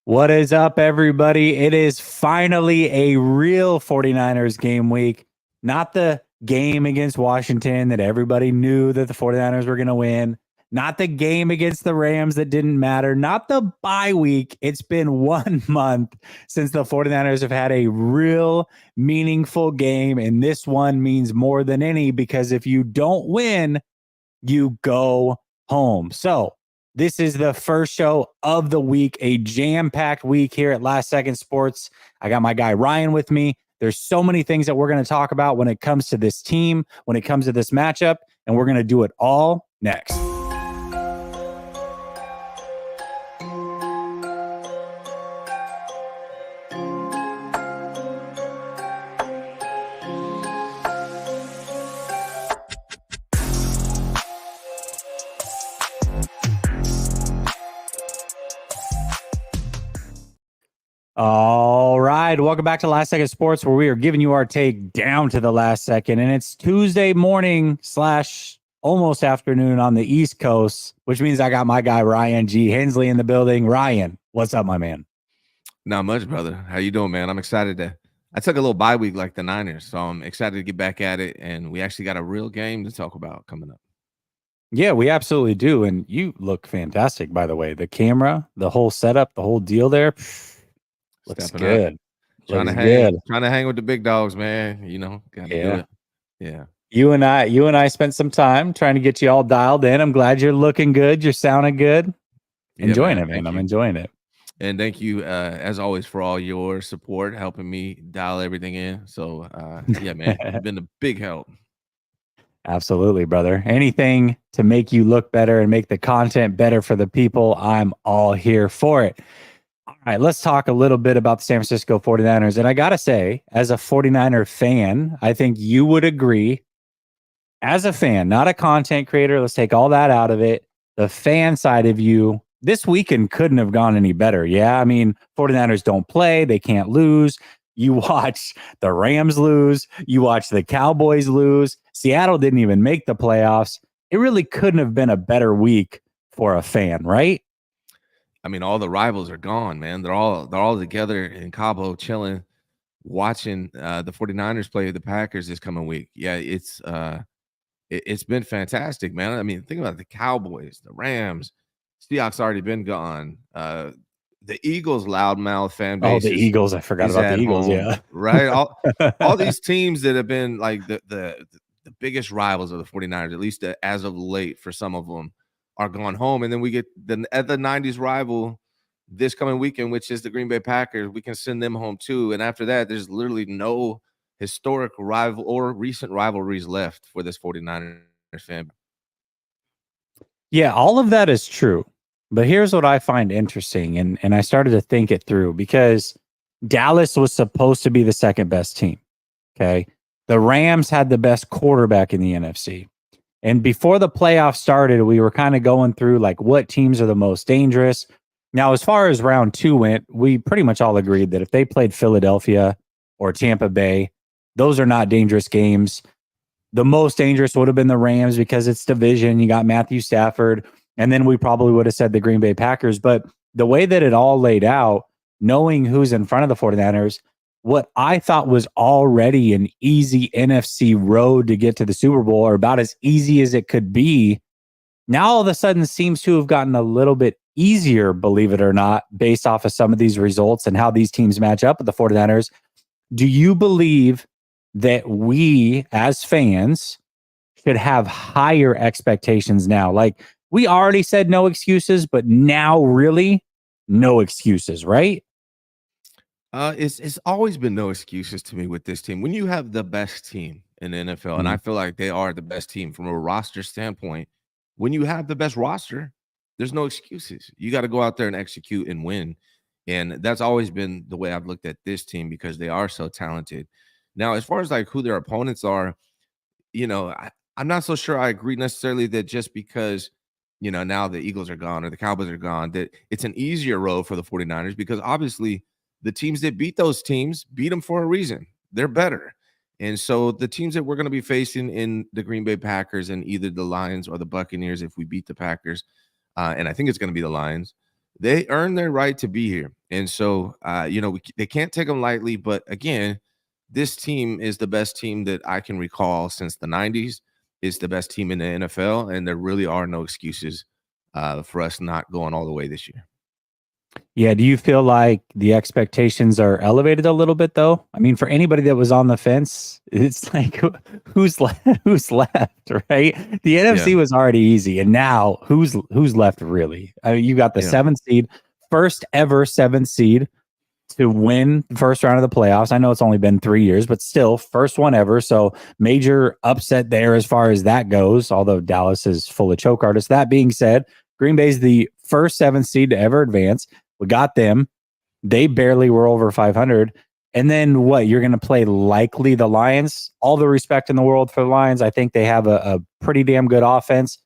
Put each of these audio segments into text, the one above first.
What is up, everybody? It is finally a real 49ers game week, not the game against Washington that everybody knew that the 49ers were going to win, not the game against the Rams that didn't matter, not the bye week. It's been 1 month since the 49ers have had a real meaningful game, and this one means more than any because if you don't win, you go home. So, this is the first show of the week, a jam-packed week here at Last Second Sports. I got my guy Ryan with me. There's so many things that we're going to talk about when it comes to this team, when it comes to this matchup, and we're going to do it all next. All right. Welcome back to Last Second Sports, where we are giving you our take down to the last second. And it's Tuesday morning / almost afternoon on the East Coast, which means I got my guy, Ryan G. Hensley, in the building. Ryan, what's up, my man? Not much, brother. How you doing, man? I'm excited I took a little bye week like the Niners, so I'm excited to get back at it. And we actually got a real game to talk about coming up. Yeah, we absolutely do. And you look fantastic, by the way. The camera, the whole setup, the whole deal there. Looks Stepping good. up. Looks good. Trying to hang with the big dogs, man. Gotta do it. Yeah. You and I spent some time trying to get you all dialed in. I'm glad you're looking good. You're sounding good. Enjoying it, man. I'm enjoying it. And thank you, as always, for all your support, helping me dial everything in. So, yeah, man, you've been a big help. Absolutely, brother. Anything to make you look better and make the content better for the people, I'm all here for it. All right, let's talk a little bit about the San Francisco 49ers. And I got to say, as a 49er fan, I think you would agree, as a fan, not a content creator, let's take all that out of it. The fan side of you, this weekend couldn't have gone any better. Yeah, I mean, 49ers don't play. They can't lose. You watch the Rams lose. You watch the Cowboys lose. Seattle didn't even make the playoffs. It really couldn't have been a better week for a fan, right? I mean, all the rivals are gone, man. They're all together in Cabo chilling, watching the 49ers play the Packers this coming week. Yeah, it's been fantastic, man. I mean, think about the Cowboys, the Rams, Seahawks already been gone. The Eagles loudmouth fan base. Oh, the Eagles. I forgot about the Eagles. Home, yeah. Right. All these teams that have been like the biggest rivals of the 49ers, at least as of late for some of them, are gone home. And then we get the 90s rival this coming weekend, which is the Green Bay Packers. We can send them home too. And after that, there's literally no historic rival or recent rivalries left for this 49ers fan. Yeah, all of that is true. But here's what I find interesting, and I started to think it through because Dallas was supposed to be the second best team. Okay. The Rams had the best quarterback in the NFC. And before the playoffs started, we were kind of going through like what teams are the most dangerous. Now, as far as round 2 went, we pretty much all agreed that if they played Philadelphia or Tampa Bay, those are not dangerous games. The most dangerous would have been the Rams because it's division. You got Matthew Stafford. And then we probably would have said the Green Bay Packers. But the way that it all laid out, knowing who's in front of the 49ers, what I thought was already an easy NFC road to get to the Super Bowl, or about as easy as it could be, now all of a sudden seems to have gotten a little bit easier, believe it or not, based off of some of these results and how these teams match up with the 49ers. Do you believe that we as fans should have higher expectations now? Like, we already said no excuses, but now really no excuses, right? It's always been no excuses to me with this team. When you have the best team in the NFL, and I feel like they are the best team from a roster standpoint, when you have the best roster, there's no excuses. You got to go out there and execute and win. And that's always been the way I've looked at this team because they are so talented. Now, as far as like who their opponents are, I'm not so sure I agree necessarily that just because, now the Eagles are gone or the Cowboys are gone, that it's an easier road for the 49ers because obviously the teams that beat those teams beat them for a reason. They're better. And so the teams that we're going to be facing in the Green Bay Packers and either the Lions or the Buccaneers, if we beat the Packers, and I think it's going to be the Lions, they earn their right to be here. And so, they can't take them lightly. But again, this team is the best team that I can recall since the 90s. It's the best team in the NFL, and there really are no excuses for us not going all the way this year. Yeah. Do you feel like the expectations are elevated a little bit, though? I mean, for anybody that was on the fence, it's like who's left? Who's left? Right? The Yeah, NFC was already easy, and now who's left really? I mean, you got the yeah. seventh seed, first ever seventh seed to win the first round of the playoffs. I know it's only been 3 years, but still, first one ever. So major upset there as far as that goes. Although Dallas is full of choke artists. That being said, Green Bay's the first seventh seed to ever advance. We got them. They barely were over 500. And then what? You're going to play likely the Lions. All the respect in the world for the Lions. I think they have a pretty damn good offense.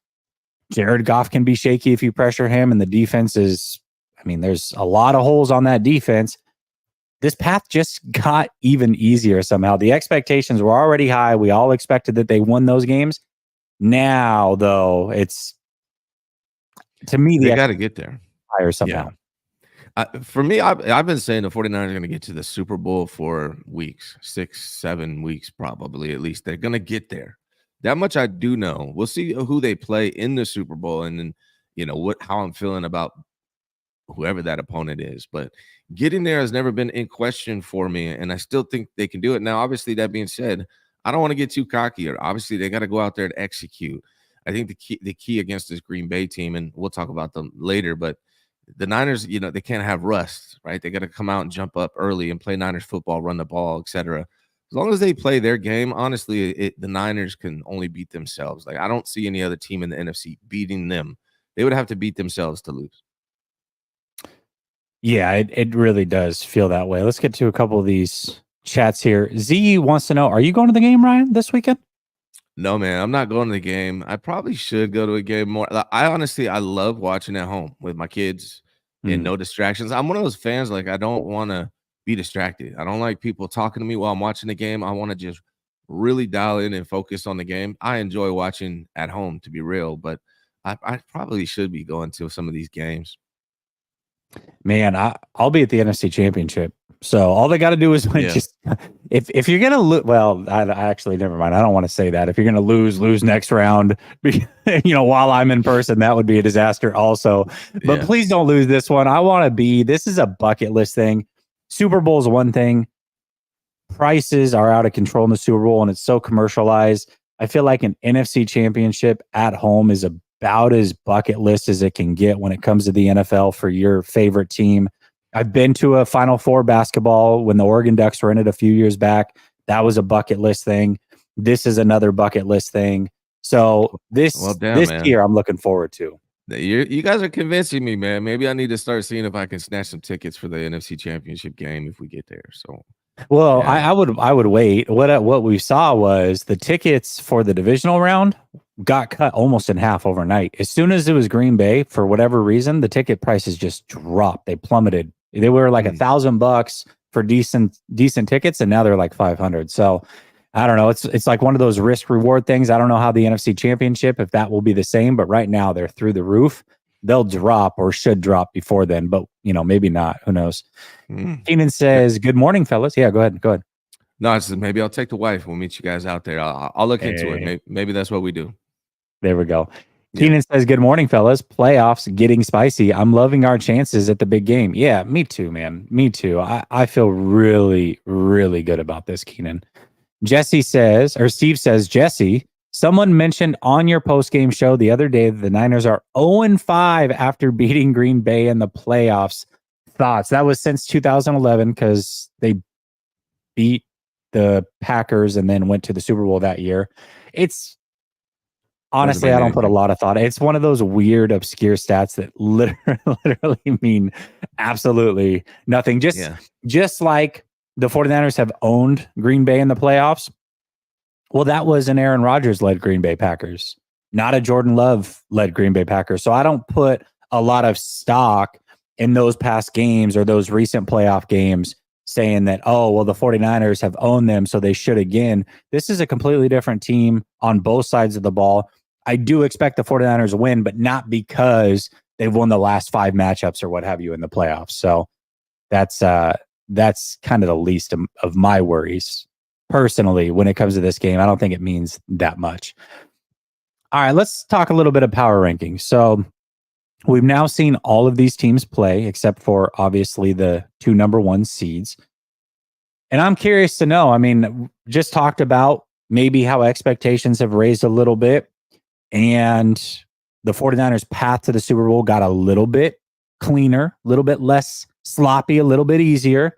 Jared Goff can be shaky if you pressure him, and the defense is, I mean, there's a lot of holes on that defense. This path just got even easier somehow. The expectations were already high. We all expected that they won those games. Now, though, it's, to me, They the got to get there. higher Yeah. somehow. For me, I've been saying the 49ers are going to get to the Super Bowl for weeks, 6, 7 weeks, probably at least. They're going to get there. That much I do know. We'll see who they play in the Super Bowl, and then how I'm feeling about whoever that opponent is. But getting there has never been in question for me, and I still think they can do it. Now, obviously, that being said, I don't want to get too cocky. Or obviously, they got to go out there and execute. I think the key against this Green Bay team, and we'll talk about them later, but the Niners, they can't have rust, right? They got to come out and jump up early and play Niners football, run the ball, etc. As long as they play their game, honestly, the Niners can only beat themselves. Like, I don't see any other team in the NFC beating them. They would have to beat themselves to lose. Yeah, it really does feel that way. Let's get to a couple of these chats here. Z wants to know, are you going to the game, Ryan, this weekend? No, man, I'm not going to the game. I probably should go to a game more. I love watching at home with my kids and Hmm. no distractions. I'm one of those fans, like, I don't want to be distracted. I don't like people talking to me while I'm watching the game. I want to just really dial in and focus on the game. I enjoy watching at home, to be real, but I probably should be going to some of these games. Man, I'll be at the NFC Championship. So all they got to do is Yeah. just if you're gonna lose. Well, I actually never mind. I don't want to say that. If you're gonna lose next round, while I'm in person, that would be a disaster also. But Yeah. please don't lose this one. I want to be. This is a bucket list thing. Super Bowl is one thing. Prices are out of control in the Super Bowl, and it's so commercialized. I feel like an NFC Championship at home is about as bucket list as it can get when it comes to the NFL for your favorite team. I've been to a Final Four basketball when the Oregon Ducks were in it a few years back. That was a bucket list thing. This is another bucket list thing. So Well, damn, man. year I'm looking forward to. You guys are convincing me, man. Maybe I need to start seeing if I can snatch some tickets for the NFC Championship game if we get there. So, Well, yeah. I would wait. What we saw was the tickets for the divisional round got cut almost in half overnight. As soon as it was Green Bay, for whatever reason, the ticket prices just dropped. They plummeted. They were like $1,000 for decent tickets, and now they're like 500. So I don't know. It's like one of those risk reward things. I don't know how the NFC Championship, if that will be the same, but right now they're through the roof. They'll drop or should drop before then, but maybe not. Who knows? Keenan says, "Good morning, fellas." Yeah, go ahead. Go ahead. No, I said maybe I'll take the wife. We'll meet you guys out there. I'll look into it. Hey. Maybe that's what we do. There we go. Yeah. Keenan says, "Good morning, fellas. Playoffs getting spicy. I'm loving our chances at the big game." Yeah, me too, man. Me too. I feel really, really good about this, Keenan. Steve says, Jesse, someone mentioned on your post-game show the other day that the Niners are 0-5 after beating Green Bay in the playoffs. Thoughts? That was since 2011 because they beat the Packers and then went to the Super Bowl that year. It's honestly, I don't put a lot of thought. It's one of those weird, obscure stats that literally mean absolutely nothing. Just like the 49ers have owned Green Bay in the playoffs. Well, that was an Aaron Rodgers-led Green Bay Packers, not a Jordan Love-led Green Bay Packers. So I don't put a lot of stock in those past games or those recent playoff games saying that, oh, well, the 49ers have owned them, so they should again. This is a completely different team on both sides of the ball. I do expect the 49ers to win, but not because they've won the last 5 matchups or what have you in the playoffs. So that's kind of the least of my worries personally when it comes to this game. I don't think it means that much. All right, let's talk a little bit of power rankings. So we've now seen all of these teams play except for obviously the 2 number 1 seeds. And I'm curious to know, I mean, just talked about maybe how expectations have raised a little bit, and the 49ers path to the Super Bowl got a little bit cleaner, a little bit less sloppy, a little bit easier.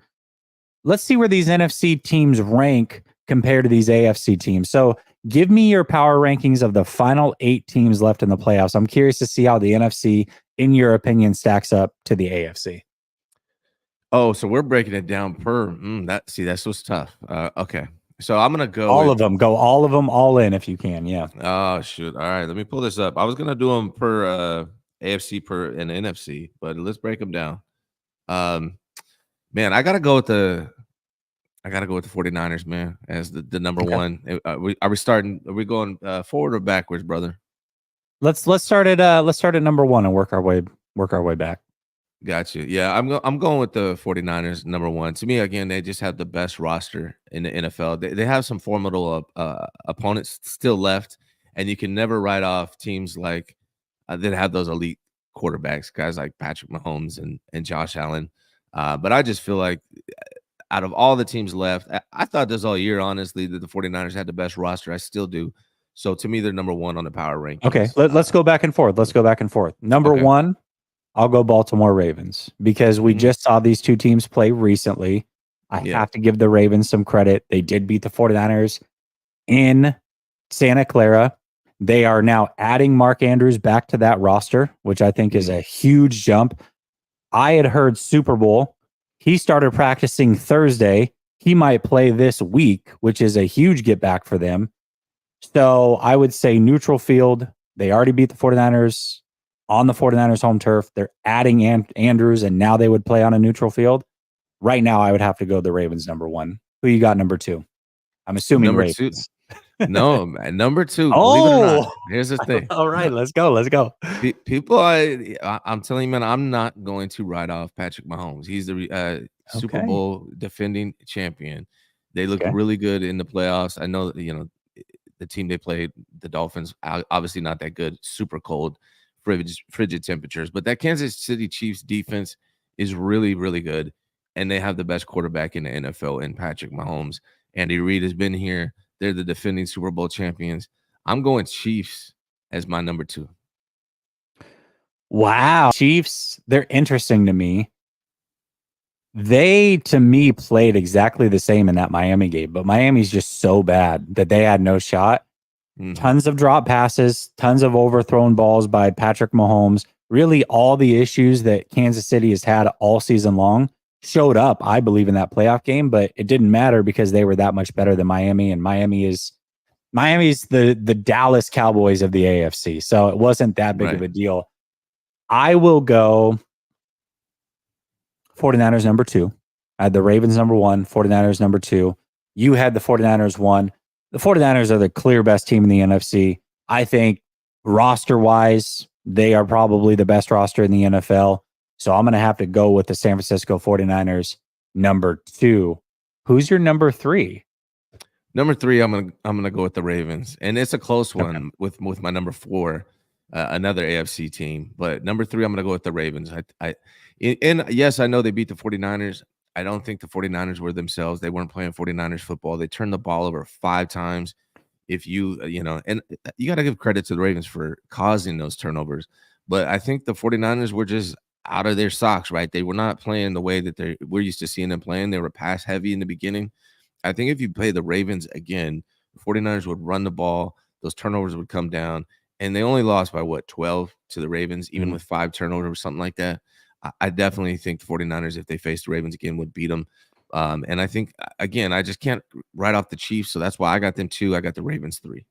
Let's see where these NFC teams rank compared to these AFC teams. So give me your power rankings of the final 8 teams left in the playoffs. I'm curious to see how the NFC, in your opinion, stacks up to the AFC. Oh, so we're breaking it down per that's what's tough. Okay. So I'm gonna go all of them. Go all of them all in if you can. Yeah. Oh shoot. All right, let me pull this up. I was gonna do them per AFC per and NFC, but let's break them down. Man, I gotta go with the 49ers, man, as the number one. Are we going forward or backwards, brother? Let's start at number 1 and work our way back. Got you. Yeah, I'm going with the 49ers number 1. To me, again, they just have the best roster in the NFL. They have some formidable opponents still left, and you can never write off teams like that have those elite quarterbacks, guys like Patrick Mahomes and Josh Allen. But I just feel like out of all the teams left, I thought this all year, honestly, that the 49ers had the best roster. I still do. So to me, they're number 1 on the power rankings. Okay, let's go back and forth. Number 1, I'll go Baltimore Ravens because we just saw these 2 teams play recently. I have to give the Ravens some credit. They did beat the 49ers in Santa Clara. They are now adding Mark Andrews back to that roster, which I think is a huge jump. I had heard Super Bowl. He started practicing Thursday. He might play this week, which is a huge get back for them. So I would say neutral field. They already beat the 49ers on the 49ers home turf. They're adding Andrews, and now they would play on a neutral field. Right now, I would have to go the Ravens number 1. Who you got number 2? I'm assuming number Ravens. 2. No, man, number 2. Believe it or not. Here's the thing. All right, let's go. People, I'm telling you, man, I'm not going to write off Patrick Mahomes. He's the Super Bowl defending champion. They look really good in the playoffs. I know that, the team they played, the Dolphins, obviously not that good, super cold, frigid temperatures. But that Kansas City Chiefs defense is really, really good. And they have the best quarterback in the NFL in Patrick Mahomes. Andy Reid has been here. They're the defending Super Bowl champions. I'm going Chiefs as my number 2. Wow. Chiefs, they're interesting to me. They, to me, played exactly the same in that Miami game, but Miami's just so bad that they had no shot. Tons of drop passes, tons of overthrown balls by Patrick Mahomes. Really, all the issues that Kansas City has had all season long showed up, I believe, in that playoff game, but it didn't matter because they were that much better than Miami, and Miami's the Dallas Cowboys of the AFC, so it wasn't that big of a deal. I will go 49ers number 2. I had the Ravens number 1, 49ers number 2. You had the 49ers 1. The 49ers are the clear best team in the NFC. I think roster-wise, they are probably the best roster in the NFL. So I'm going to have to go with the San Francisco 49ers number 2. Who's your number 3? Number 3, I'm gonna go with the Ravens, and it's a close one with my number 4, another AFC team. But number 3, I'm gonna go with the Ravens. And yes, I know they beat the 49ers. I don't think the 49ers were themselves. They weren't playing 49ers football. They turned the ball over 5 times. If and you got to give credit to the Ravens for causing those turnovers. But I think the 49ers were just out of their socks, right? They were not playing the way that we're used to seeing them playing. They were pass heavy in the beginning. I think if you play the Ravens again, the 49ers would run the ball. Those turnovers would come down. And they only lost by, 12 to the Ravens, even with 5 turnovers or something like that. I definitely think the 49ers, if they faced the Ravens again, would beat them. And I think, again, I just can't write off the Chiefs. So that's why I got them 2. I got the Ravens 3.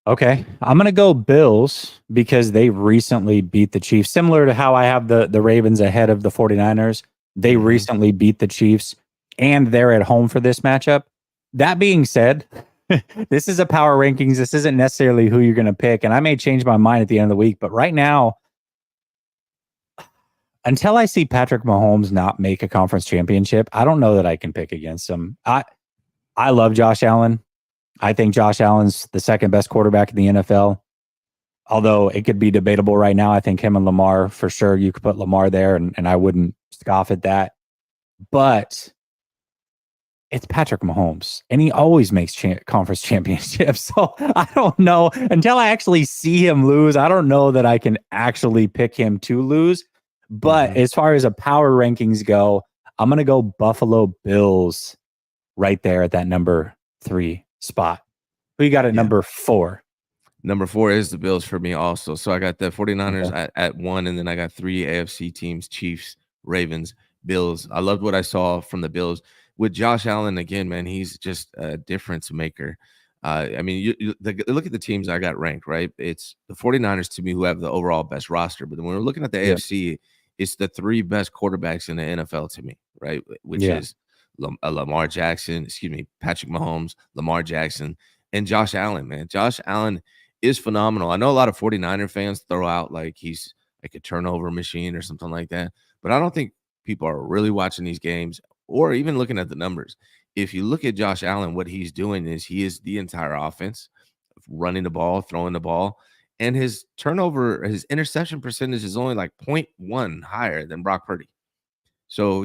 Okay. I'm going to go Bills because they recently beat the Chiefs. Similar to how I have the Ravens ahead of the 49ers. They recently beat the Chiefs, and they're at home for this matchup. That being said, this is a power rankings. This isn't necessarily who you're going to pick. And I may change my mind at the end of the week. But right now, until I see Patrick Mahomes not make a conference championship, I don't know that I can pick against him. I love Josh Allen. I think Josh Allen's the second best quarterback in the NFL. Although it could be debatable right now. I think him and Lamar, for sure, you could put Lamar there, and I wouldn't scoff at that. But it's Patrick Mahomes, and he always makes conference championships. So I don't know until I actually see him lose. I don't know that I can actually pick him to lose. But as far as a power rankings go, I'm going to go Buffalo Bills right there at that number 3 spot. Who you got at number 4? Number 4 is the Bills for me also. So I got the 49ers at 1, and then I got 3 AFC teams: Chiefs, Ravens, Bills. I loved what I saw from the Bills. With Josh Allen, again, man, he's just a difference maker. I mean, look at the teams I got ranked, right? It's the 49ers to me who have the overall best roster. But when we're looking at the AFC, it's the 3 best quarterbacks in the NFL to me, right? Which is Lamar Jackson, Patrick Mahomes, Lamar Jackson, and Josh Allen, man. Josh Allen is phenomenal. I know a lot of 49er fans throw out like he's like a turnover machine or something like that, but I don't think people are really watching these games or even looking at the numbers. If you look at Josh Allen, what he's doing is he is the entire offense, running the ball, throwing the ball, and his interception percentage is only like 0.1 higher than Brock Purdy. So,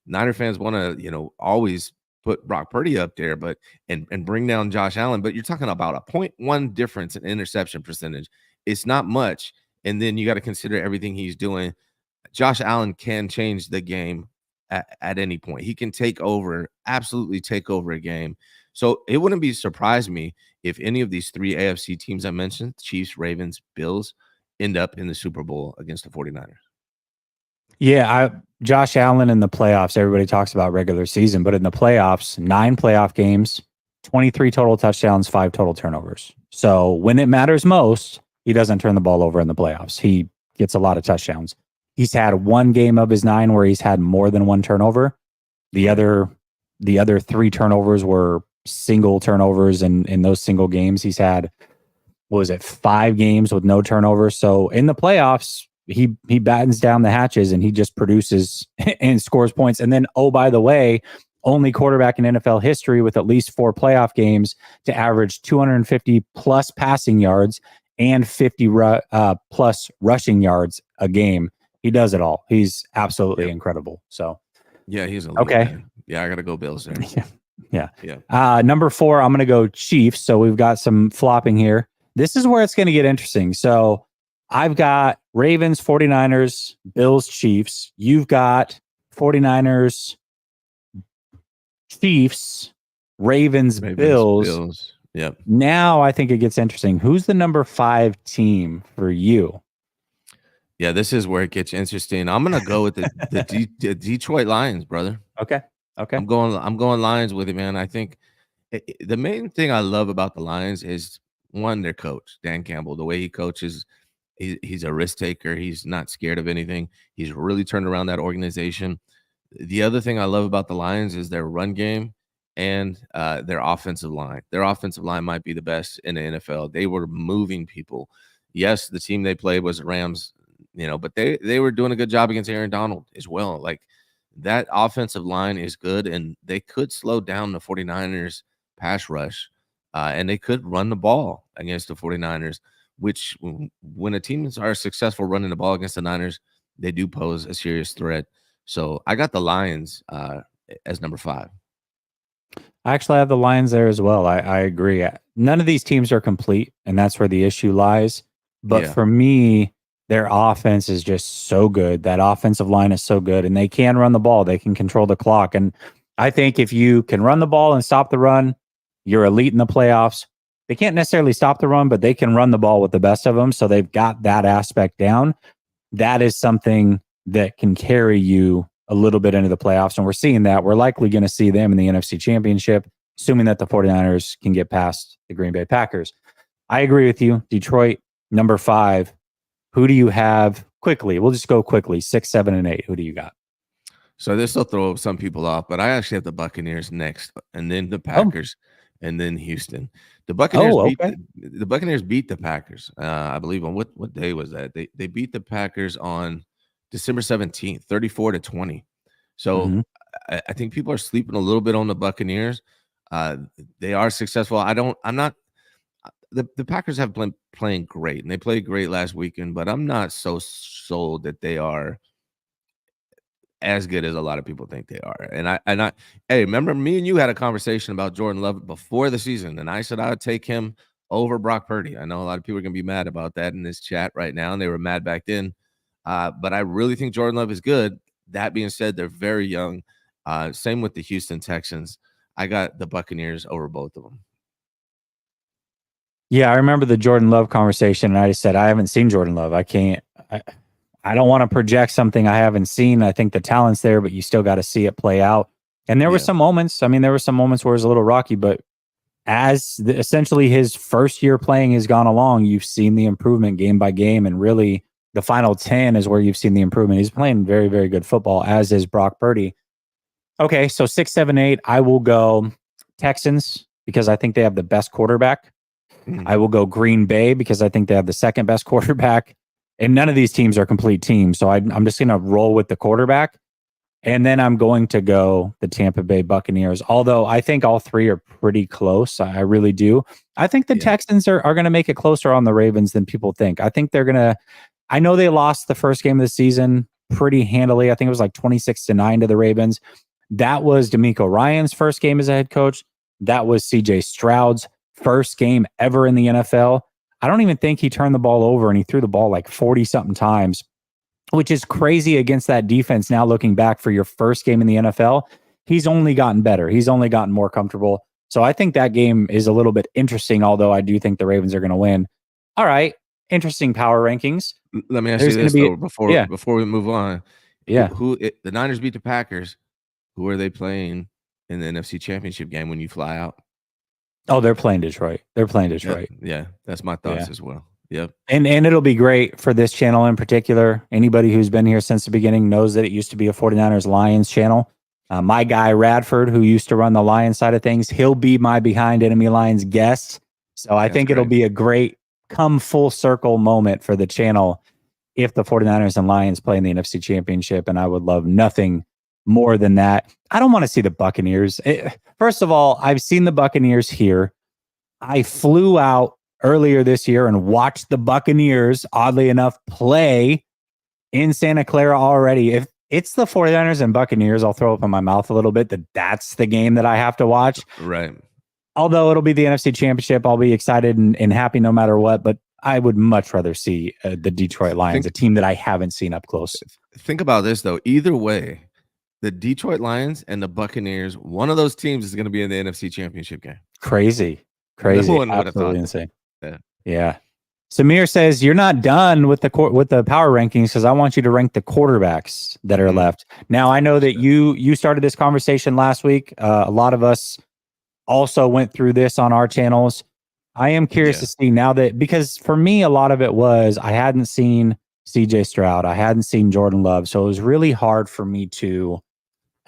Niner fans want to, always put Brock Purdy up there, but and bring down Josh Allen. But you're talking about a 0.1 difference in interception percentage. It's not much. And then you got to consider everything he's doing. Josh Allen can change the game at any point. He can absolutely take over a game. So it wouldn't be surprise me if any of these 3 AFC teams I mentioned, Chiefs, Ravens, Bills, end up in the Super Bowl against the 49ers. Yeah, Josh Allen in the playoffs, everybody talks about regular season, but in the playoffs, 9 playoff games, 23 total touchdowns, 5 total turnovers. So when it matters most, he doesn't turn the ball over in the playoffs. He gets a lot of touchdowns. He's had 1 game of his 9 where he's had more than 1 turnover. The other 3 turnovers were single turnovers, and in those single games, he's had, 5 games with no turnovers. So in the playoffs, he battens down the hatches and he just produces and scores points. And then, oh, by the way, only quarterback in NFL history with at least 4 playoff games to average 250 plus passing yards and 50 plus rushing yards a game. He does it all. He's absolutely incredible. So, yeah, he's elite, okay. Man. Yeah, I got to go Bills there. Yeah. Number 4, I'm going to go Chiefs. So we've got some flopping here. This is where it's going to get interesting. So I've got Ravens, 49ers, Bills, Chiefs. You've got 49ers, Chiefs, Ravens, Bills. Yep. Now I think it gets interesting. Who's the number 5 team for you? Yeah, this is where it gets interesting. I'm gonna go with the Detroit Lions, brother. Okay. I'm going Lions with it, man. I think the main thing I love about the Lions is, one, their coach, Dan Campbell. The way he coaches, he's a risk taker. He's not scared of anything. He's really turned around that organization. The other thing I love about the Lions is their run game and their offensive line. Their offensive line might be the best in the NFL. They were moving people. Yes, the team they played was the Rams, but they were doing a good job against Aaron Donald as well. Like, that offensive line is good, and they could slow down the 49ers pass rush, and they could run the ball against the 49ers, which when a team are successful running the ball against the Niners, they do pose a serious threat. So I got the Lions as number 5. I actually have the Lions there as well. I agree. None of these teams are complete, and that's where the issue lies. But for me, their offense is just so good. That offensive line is so good, and they can run the ball. They can control the clock. And I think if you can run the ball and stop the run, you're elite in the playoffs. They can't necessarily stop the run, but they can run the ball with the best of them. So they've got that aspect down. That is something that can carry you a little bit into the playoffs. And we're seeing that. We're likely going to see them in the NFC Championship, assuming that the 49ers can get past the Green Bay Packers. I agree with you. Detroit, number 5. Who do you have quickly? We'll just go quickly. 6, 7, and 8. Who do you got? So this will throw some people off, but I actually have the Buccaneers next, and then the Packers, and then Houston. The Buccaneers the Buccaneers beat the Packers. I believe on what day was that? They beat the Packers on December 17th, 34-20. So Mhm. I think people are sleeping a little bit on the Buccaneers. They are successful. I'm not the Packers have been playing great, and they played great last weekend, but I'm not so sold that they are as good as a lot of people think they are. And I hey, remember me and you had a conversation about Jordan Love before the season, and I said I would take him over Brock Purdy. I know a lot of people are gonna be mad about that in this chat right now, and they were mad back then. But I really think Jordan Love is good. That being said, they're very young. Same with the Houston Texans. I got the Buccaneers over both of them. Yeah, I remember the Jordan Love conversation, and I just said I haven't seen Jordan Love. I can't. I don't want to project something I haven't seen. I think the talent's there, but you still got to see it play out. And there were Yeah. some moments. I mean, there were some moments where it was a little rocky, but essentially his first year playing has gone along, you've seen the improvement game by game, and really the final 10 is where you've seen the improvement. He's playing very, very good football, as is Brock Purdy. Okay, so 6, 7, 8. I will go Texans because I think they have the best quarterback. Mhm. I will go Green Bay because I think they have the second best quarterback. And none of these teams are complete teams. So I'm just going to roll with the quarterback. And then I'm going to go the Tampa Bay Buccaneers. Although I think all three are pretty close. I really do. I think the Yeah. Texans are going to make it closer on the Ravens than people think. I think they're going to, I know they lost the first game of the season pretty handily. I think it was like 26-9 to the Ravens. That was D'Amico Ryan's first game as a head coach. That was CJ Stroud's first game ever in the NFL. I don't even think he turned the ball over, and he threw the ball like 40 something times, which is crazy against that defense. Now looking back for your first game in the NFL, he's only gotten better. He's only gotten more comfortable. So I think that game is a little bit interesting, although I do think the Ravens are going to win. All right. Interesting power rankings. Let me ask you There's going to this be, though, before yeah, before we move on. yeah. The Niners beat the Packers. Who are they playing in the NFC Championship game when you fly out? Oh, they're playing Detroit. They're playing Yep. Detroit. Yeah, that's my thoughts Yeah. as well. Yep. And it'll be great for this channel in particular. Anybody who's been here since the beginning knows that it used to be a 49ers Lions channel. My guy Radford, who used to run the Lions side of things, he'll be my Behind Enemy Lines guest. So I think it'll be a great come full circle moment for the channel if the 49ers and Lions play in the NFC Championship. And I would love nothing more than that. I don't want to see the Buccaneers. First of all, I've seen the Buccaneers here. I flew out earlier this year and watched the Buccaneers, oddly enough, play in Santa Clara already. If it's the 49ers and Buccaneers, I'll throw up in my mouth a little bit that's the game that I have to watch. Right. Although it'll be the NFC Championship, I'll be excited and happy no matter what. But I would much rather see the Detroit Lions, a team that I haven't seen up close. Think about this, though. Either way, the Detroit Lions and the Buccaneers, one of those teams is going to be in the NFC Championship game. Crazy. No one would have thought Absolutely that. insane. Yeah. Yeah. Samir says you're not done with the power rankings because I want you to rank the quarterbacks that are left. Now I know that you started this conversation last week. A lot of us also went through this on our channels. I am curious to see now that, because for me a lot of it was I hadn't seen CJ Stroud, I hadn't seen Jordan Love, so it was really hard for me to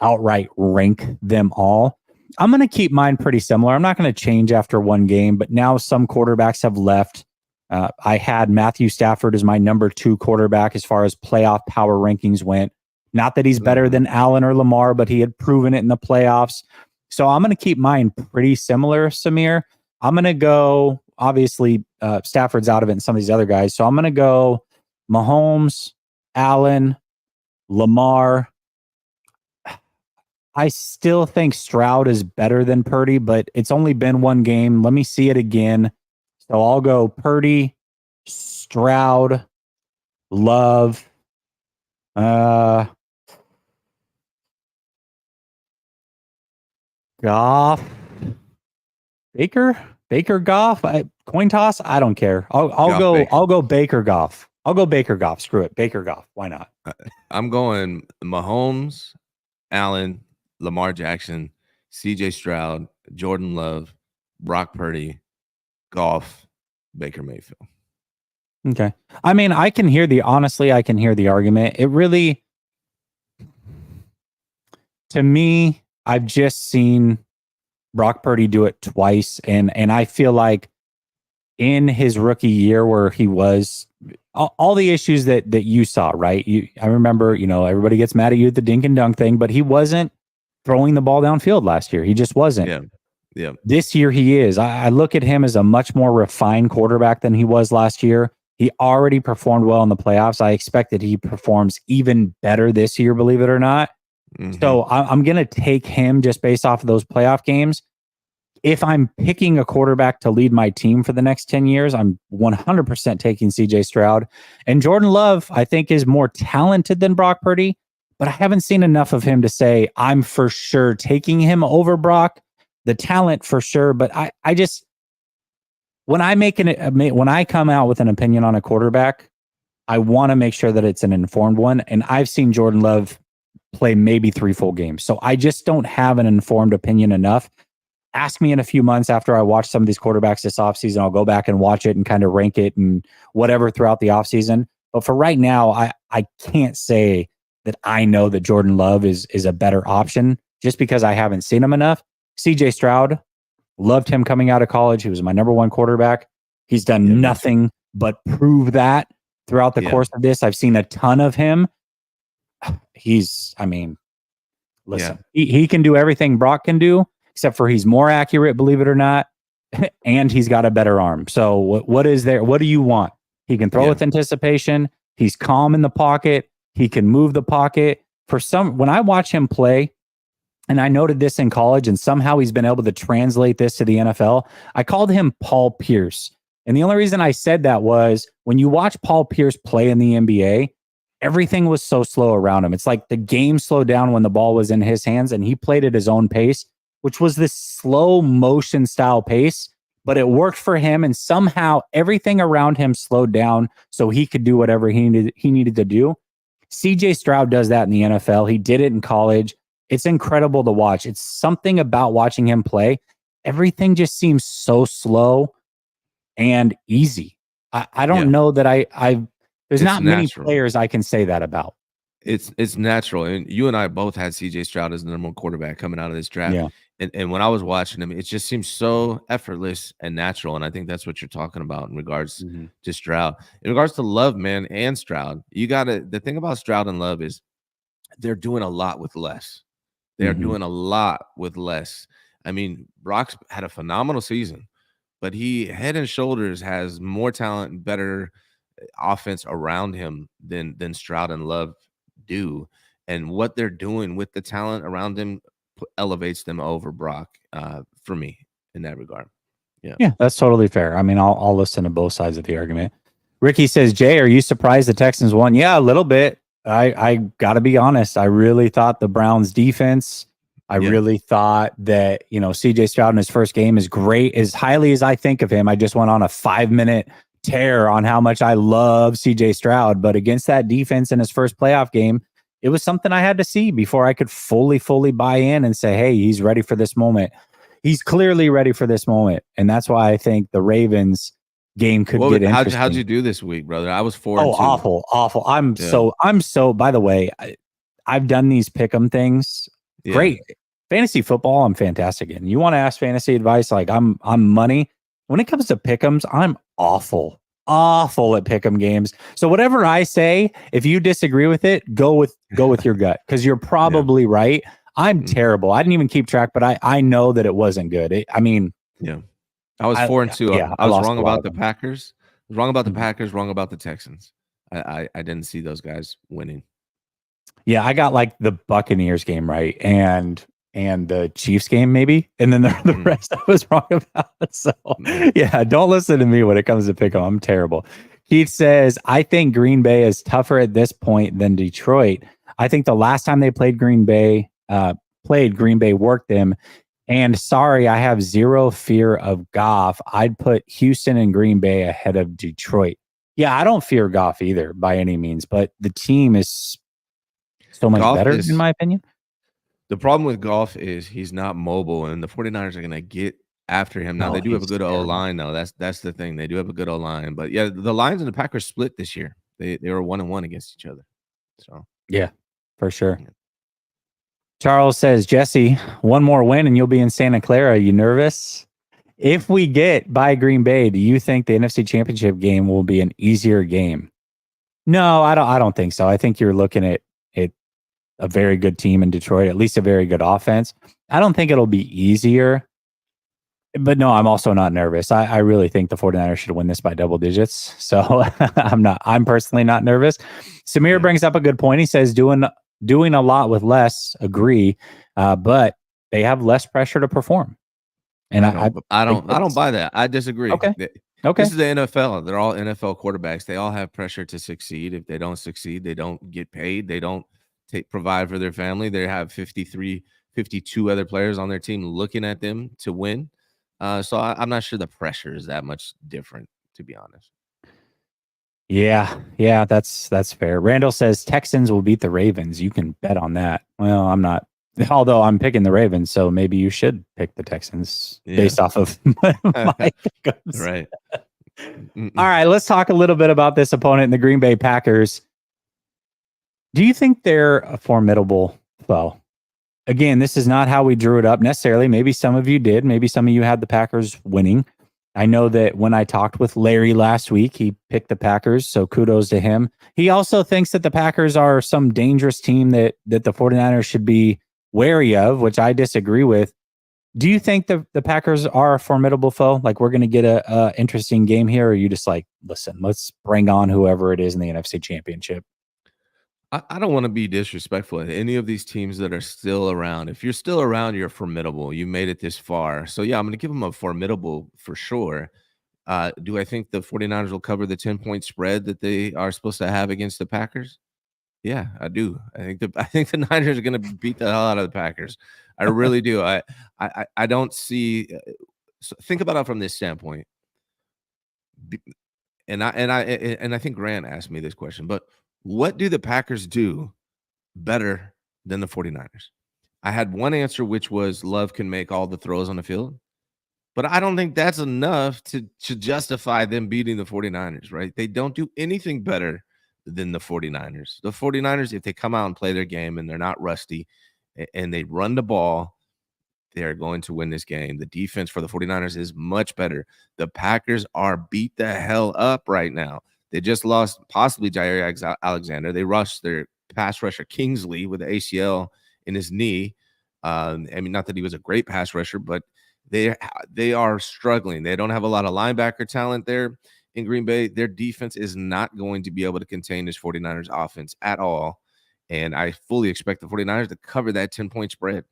outright rank them all. I'm going to keep mine pretty similar. I'm not going to change after one game, but now some quarterbacks have left. I had Matthew Stafford as my number 2 quarterback as far as playoff power rankings went. Not that he's better than Allen or Lamar, but he had proven it in the playoffs. So I'm going to keep mine pretty similar, Samir. I'm going to go, obviously, Stafford's out of it and some of these other guys. So I'm going to go Mahomes, Allen, Lamar. I still think Stroud is better than Purdy, but it's only been one game. Let me see it again. So I'll go Purdy, Stroud, Love, Goff, Baker Goff, coin toss. I don't care. I'll go Baker Goff. I'll go Baker Goff. Screw it. Baker Goff. Why not? I'm going Mahomes, Allen, Lamar Jackson, CJ Stroud, Jordan Love, Brock Purdy, Goff, Baker Mayfield. Okay. I mean, I can hear the argument. It really, to me, I've just seen Brock Purdy do it twice. And I feel like in his rookie year where he was all the issues that you saw, right? I remember, everybody gets mad at you at the dink and dunk thing, but he wasn't throwing the ball downfield last year. He just wasn't. Yeah. Yeah. This year he is. I look at him as a much more refined quarterback than he was last year. He already performed well in the playoffs. I expect that he performs even better this year, believe it or not. So I'm going to take him just based off of those playoff games. If I'm picking a quarterback to lead my team for the next 10 years, I'm 100% taking CJ Stroud. And Jordan Love, I think, is more talented than Brock Purdy, but I haven't seen enough of him to say I'm for sure taking him over Brock. The talent for sure, but I just when I come out with an opinion on a quarterback, I want to make sure that it's an informed one. And I've seen Jordan Love play maybe 3 full games, so I just don't have an informed opinion enough. Ask me in a few months after I watch some of these quarterbacks this offseason. I'll go back and watch it and kind of rank it and whatever throughout the offseason. But for right now, I can't say that I know that Jordan Love is a better option just because I haven't seen him enough. CJ Stroud, loved him coming out of college. He was my number 1 quarterback. He's done nothing but prove that throughout the course of this. I've seen a ton of him. Listen, he can do everything Brock can do, except for he's more accurate, believe it or not, and he's got a better arm. So what is there? What do you want? He can throw with anticipation. He's calm in the pocket. He can move the pocket. When I watch him play, and I noted this in college, and somehow he's been able to translate this to the NFL. I called him Paul Pierce. And the only reason I said that was when you watch Paul Pierce play in the NBA, everything was so slow around him. It's like the game slowed down when the ball was in his hands, and he played at his own pace, which was this slow motion style pace, but it worked for him. And somehow everything around him slowed down so he could do whatever he needed to do. CJ Stroud does that in the NFL. He did it in college. It's incredible to watch. It's something about watching him play. Everything just seems so slow and easy. I don't know that there's not many players I can say that about. It's natural. And you and I both had CJ Stroud as the number 1 quarterback coming out of this draft. Yeah. And when I was watching him, it just seems so effortless and natural. And I think that's what you're talking about in regards to Stroud. In regards to Love, man, and Stroud, the thing about Stroud and Love is they're doing a lot with less. They're doing a lot with less. I mean, Brock's had a phenomenal season, but he head and shoulders has more talent and better offense around him than Stroud and Love do. And what they're doing with the talent around him elevates them over Brock for me in that regard. Yeah, that's totally fair. I mean, I'll listen to both sides of the argument. Ricky says, Jay, are you surprised the Texans won? Yeah, a little bit. I got to be honest. I really thought the Browns defense, I really thought that, CJ Stroud in his first game is great. As highly as I think of him, I just went on a 5-minute tear on how much I love CJ Stroud. But against that defense in his first playoff game, it was something I had to see before I could fully buy in and say, hey, he's ready for this moment. He's clearly ready for this moment. And that's why I think the Ravens game could get interesting. How'd you do this week, brother? I was 4-2. Awful. I'm so, by the way, I've done these pick'em things. Yeah. Great. Fantasy football, I'm fantastic in. You want to ask fantasy advice? Like I'm money. When it comes to pick'ems, I'm awful at pick'em games. So whatever I say, if you disagree with it, go with your gut, because you're probably right. I'm terrible. I didn't even keep track, but I know that it wasn't good. I was 4-2. Yeah, I was wrong about the Packers. I was wrong about the Packers, wrong about the Texans. I didn't see those guys winning. Yeah, I got like the Buccaneers game right and the Chiefs game maybe, and then the rest I was wrong about. So yeah, don't listen to me when it comes to pick 'em. I'm terrible. Keith says, I think Green Bay is tougher at this point than Detroit. I think the last time they played Green Bay worked them. And sorry, I have zero fear of Goff. I'd put Houston and Green Bay ahead of Detroit. Yeah, I don't fear Goff either by any means, but the team is so much better, in my opinion. The problem with Goff is he's not mobile, and the 49ers are going to get after him. Now, they do have a good O-line, though. That's the thing. They do have a good O-line. But, yeah, the Lions and the Packers split this year. They were 1-1 against each other. So yeah, for sure. Yeah. Charles says, Jesse, one more win and you'll be in Santa Clara. Are you nervous? If we get by Green Bay, do you think the NFC Championship game will be an easier game? No, I don't think so. I think you're looking at a very good team in Detroit, at least a very good offense. I don't think it'll be easier. But no, I'm also not nervous. I really think the 49ers should win this by double digits. So I'm personally not nervous. Samir brings up a good point. He says doing a lot with less, agree, but they have less pressure to perform. And I don't buy that. I disagree. Okay. This is the NFL. They're all NFL quarterbacks. They all have pressure to succeed. If they don't succeed, they don't get paid. They don't provide for their family. They have 52 other players on their team looking at them to win. So I'm not sure the pressure is that much different, to be honest. Yeah, that's fair. Randall says Texans will beat the Ravens. You can bet on that. Well, I'm not. Although I'm picking the Ravens, so maybe you should pick the Texans based off of my pickups. Right. All right, let's talk a little bit about this opponent, the Green Bay Packers. Do you think they're a formidable foe? Again, this is not how we drew it up necessarily. Maybe some of you did. Maybe some of you had the Packers winning. I know that when I talked with Larry last week, he picked the Packers, so kudos to him. He also thinks that the Packers are some dangerous team that the 49ers should be wary of, which I disagree with. Do you think the Packers are a formidable foe? Like, we're going to get a interesting game here, or are you just like, listen, let's bring on whoever it is in the NFC Championship? I don't want to be disrespectful to any of these teams that are still around. If you're still around, you're formidable. You made it this far. So, yeah, I'm going to give them a formidable for sure. Do I think the 49ers will cover the 10-point spread that they are supposed to have against the Packers? Yeah, I do. I think the Niners are going to beat the hell out of the Packers. I really do. I don't see. So think about it from this standpoint. And I think Grant asked me this question, but what do the Packers do better than the 49ers? I had one answer, which was Love can make all the throws on the field. But I don't think that's enough to justify them beating the 49ers, right? They don't do anything better than the 49ers. The 49ers, if they come out and play their game and they're not rusty and they run the ball, they're going to win this game. The defense for the 49ers is much better. The Packers are beat the hell up right now. They just lost possibly Jair Alexander. They rushed their pass rusher Kingsley with the ACL in his knee. I mean, not that he was a great pass rusher, but they are struggling. They don't have a lot of linebacker talent there in Green Bay. Their defense is not going to be able to contain this 49ers offense at all. And I fully expect the 49ers to cover that 10-point spread.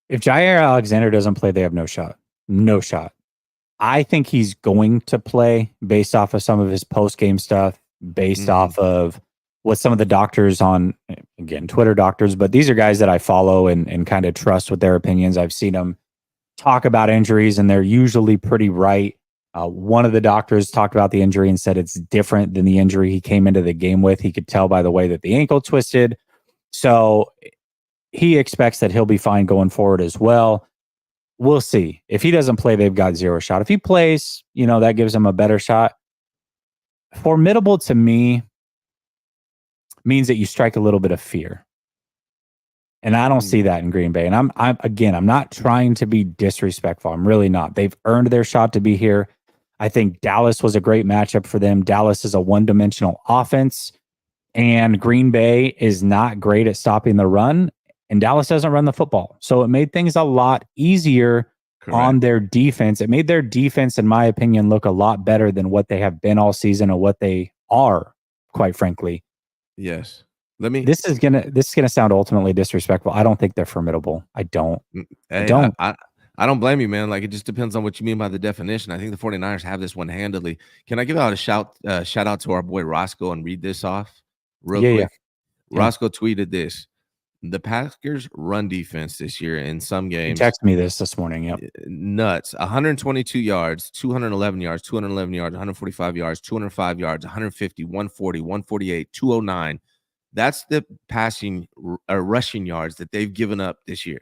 If Jair Alexander doesn't play, they have no shot. No shot. I think he's going to play based off of some of his post-game stuff, based off of what some of the doctors on, again, Twitter doctors, but these are guys that I follow and kind of trust with their opinions. I've seen them talk about injuries, and they're usually pretty right. One of the doctors talked about the injury and said it's different than the injury he came into the game with. He could tell by the way that the ankle twisted. So he expects that he'll be fine going forward as well. We'll see. If he doesn't play, they've got zero shot. If he plays, that gives him a better shot. Formidable to me means that you strike a little bit of fear. And I don't see that in Green Bay. And I'm not trying to be disrespectful. I'm really not. They've earned their shot to be here. I think Dallas was a great matchup for them. Dallas is a one-dimensional offense, and Green Bay is not great at stopping the run, and Dallas doesn't run the football. So it made things a lot easier on their defense. It made their defense, in my opinion, look a lot better than what they have been all season or what they are, quite frankly. Yes. This is gonna sound ultimately disrespectful. I don't think they're formidable. I don't. Hey, I don't. I don't blame you, man. Like, it just depends on what you mean by the definition. I think the 49ers have this one handedly. Can I give out a shout out to our boy Roscoe and read this off real quick? Yeah. Roscoe tweeted this. The Packers run defense this year in some games. He texted me this morning. Yep. Nuts. 122 yards, 211 yards, 211 yards, 145 yards, 205 yards, 150, 140, 148, 209. That's the passing or rushing yards that they've given up this year.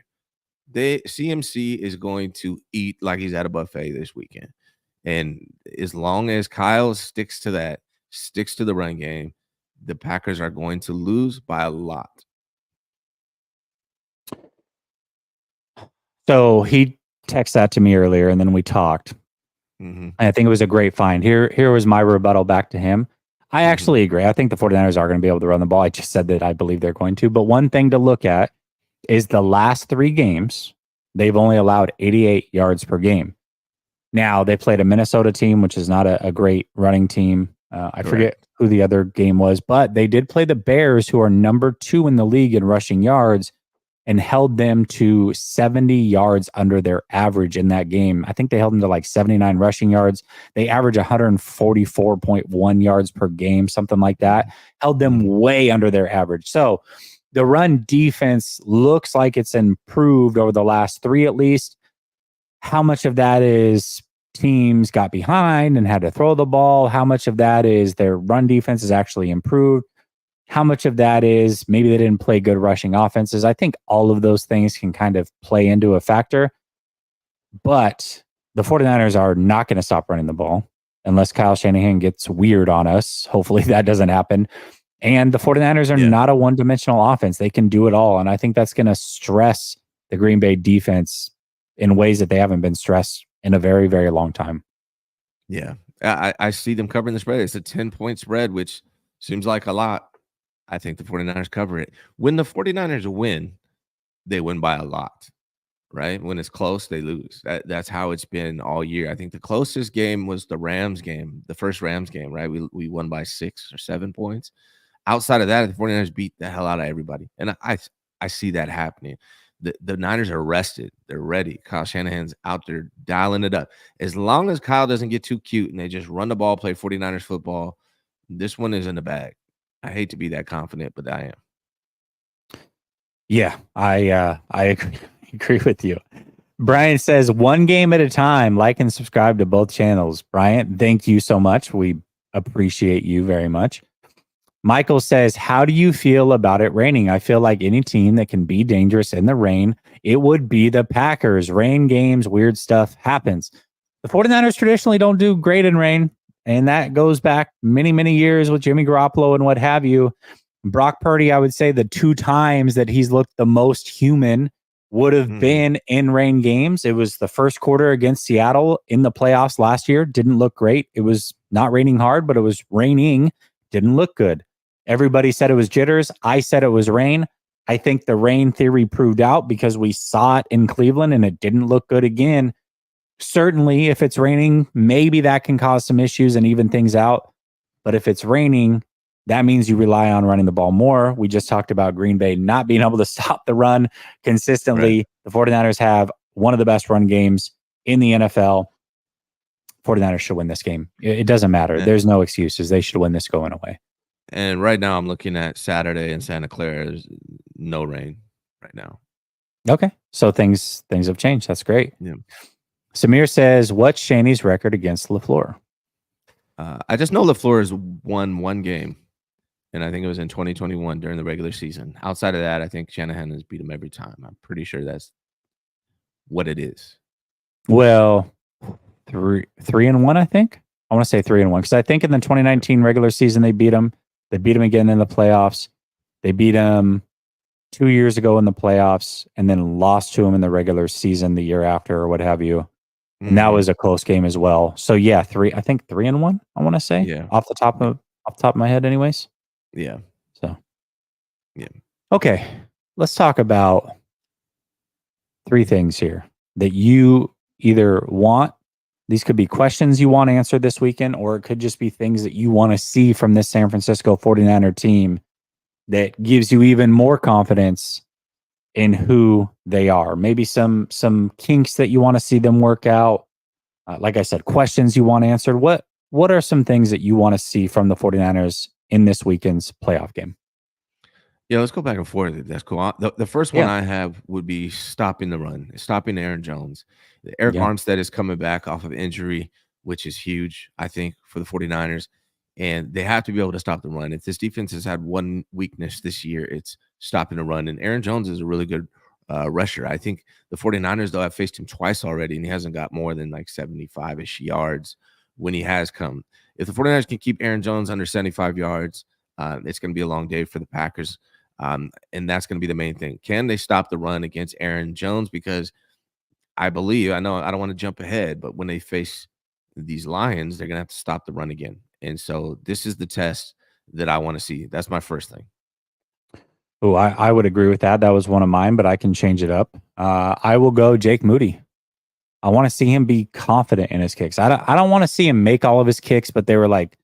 CMC is going to eat like he's at a buffet this weekend. And as long as Kyle sticks to the run game, the Packers are going to lose by a lot. So he texted that to me earlier, and then we talked. I think it was a great find. Here was my rebuttal back to him. I actually agree. I think the 49ers are going to be able to run the ball. I just said that I believe they're going to. But one thing to look at is the last 3 games, they've only allowed 88 yards per game. Now, they played a Minnesota team, which is not a great running team. I forget who the other game was, but they did play the Bears, who are number 2 in the league in rushing yards, and held them to 70 yards under their average in that game. I think they held them to like 79 rushing yards. They average 144.1 yards per game, something like that. Held them way under their average. So the run defense looks like it's improved over the last 3 at least. How much of that is teams got behind and had to throw the ball? How much of that is their run defense is actually improved? How much of that is maybe they didn't play good rushing offenses? I think all of those things can kind of play into a factor. But the 49ers are not going to stop running the ball unless Kyle Shanahan gets weird on us. Hopefully that doesn't happen. And the 49ers are not a one-dimensional offense. They can do it all. And I think that's going to stress the Green Bay defense in ways that they haven't been stressed in a very, very long time. Yeah. I see them covering the spread. It's a 10-point spread, which seems like a lot. I think the 49ers cover it. When the 49ers win, they win by a lot, right? When it's close, they lose. That's how it's been all year. I think the closest game was the Rams game, the first Rams game, right? We won by 6 or 7 points. Outside of that, the 49ers beat the hell out of everybody. And I see that happening. The Niners are rested. They're ready. Kyle Shanahan's out there dialing it up. As long as Kyle doesn't get too cute and they just run the ball, play 49ers football, this one is in the bag. I hate to be that confident, but I am. Yeah, I agree with you. Brian says 1 game at a time. Like and subscribe to both channels. Brian, thank you so much. We appreciate you very much. Michael says, how do you feel about it raining? I feel like any team that can be dangerous in the rain, it would be the Packers. Rain games, weird stuff happens. The 49ers traditionally don't do great in rain, and that goes back many, many years with Jimmy Garoppolo and what have you. Brock Purdy, I would say the 2 times that he's looked the most human would have been in rain games. It was the first quarter against Seattle in the playoffs last year. Didn't look great. It was not raining hard, but it was raining. Didn't look good. Everybody said it was jitters. I said it was rain. I think the rain theory proved out because we saw it in Cleveland and it didn't look good again. Certainly, if it's raining, maybe that can cause some issues and even things out. But if it's raining, that means you rely on running the ball more. We just talked about Green Bay not being able to stop the run consistently. Right. The 49ers have one of the best run games in the NFL. 49ers should win this game. It doesn't matter. Yeah. There's no excuses. They should win this going away. And right now I'm looking at Saturday in Santa Clara. There's no rain right now. Okay. So things have changed. That's great. Yeah. Samir says, what's Shaney's record against LaFleur? I just know LaFleur has won 1 game, and I think it was in 2021 during the regular season. Outside of that, I think Shanahan has beat him every time. I'm pretty sure that's what it is. Well, 3-1, I think. I want to say 3-1 because I think in the 2019 regular season they beat him. They beat him again in the playoffs. They beat him 2 years ago in the playoffs and then lost to him in the regular season the year after or what have you. And that was a close game as well. So yeah, I think 3-1, I want to say. Yeah. Off the top of my head anyways. Yeah. So yeah. Okay. Let's talk about 3 things here that you either want. These could be questions you want answered this weekend, or it could just be things that you want to see from this San Francisco 49er team that gives you even more confidence in who they are. Maybe some kinks that you want to see them work out. Like I said, questions you want answered. What are some things that you want to see from the 49ers in this weekend's playoff game? Yeah, let's go back and forth. That's cool. The first one I have would be stopping the run, stopping Aaron Jones. Eric Armstead is coming back off of injury, which is huge, I think, for the 49ers. And they have to be able to stop the run. If this defense has had one weakness this year, it's stopping the run. And Aaron Jones is a really good rusher. I think the 49ers, though, have faced him twice already, and he hasn't got more than like 75-ish yards when he has come. If the 49ers can keep Aaron Jones under 75 yards, it's going to be a long day for the Packers. And that's going to be the main thing. Can they stop the run against Aaron Jones? Because I know I don't want to jump ahead, but when they face these Lions, they're going to have to stop the run again. And so this is the test that I want to see. That's my first thing. Oh, I would agree with that. That was one of mine, but I can change it up. I will go Jake Moody. I want to see him be confident in his kicks. I don't want to see him make all of his kicks, but they were like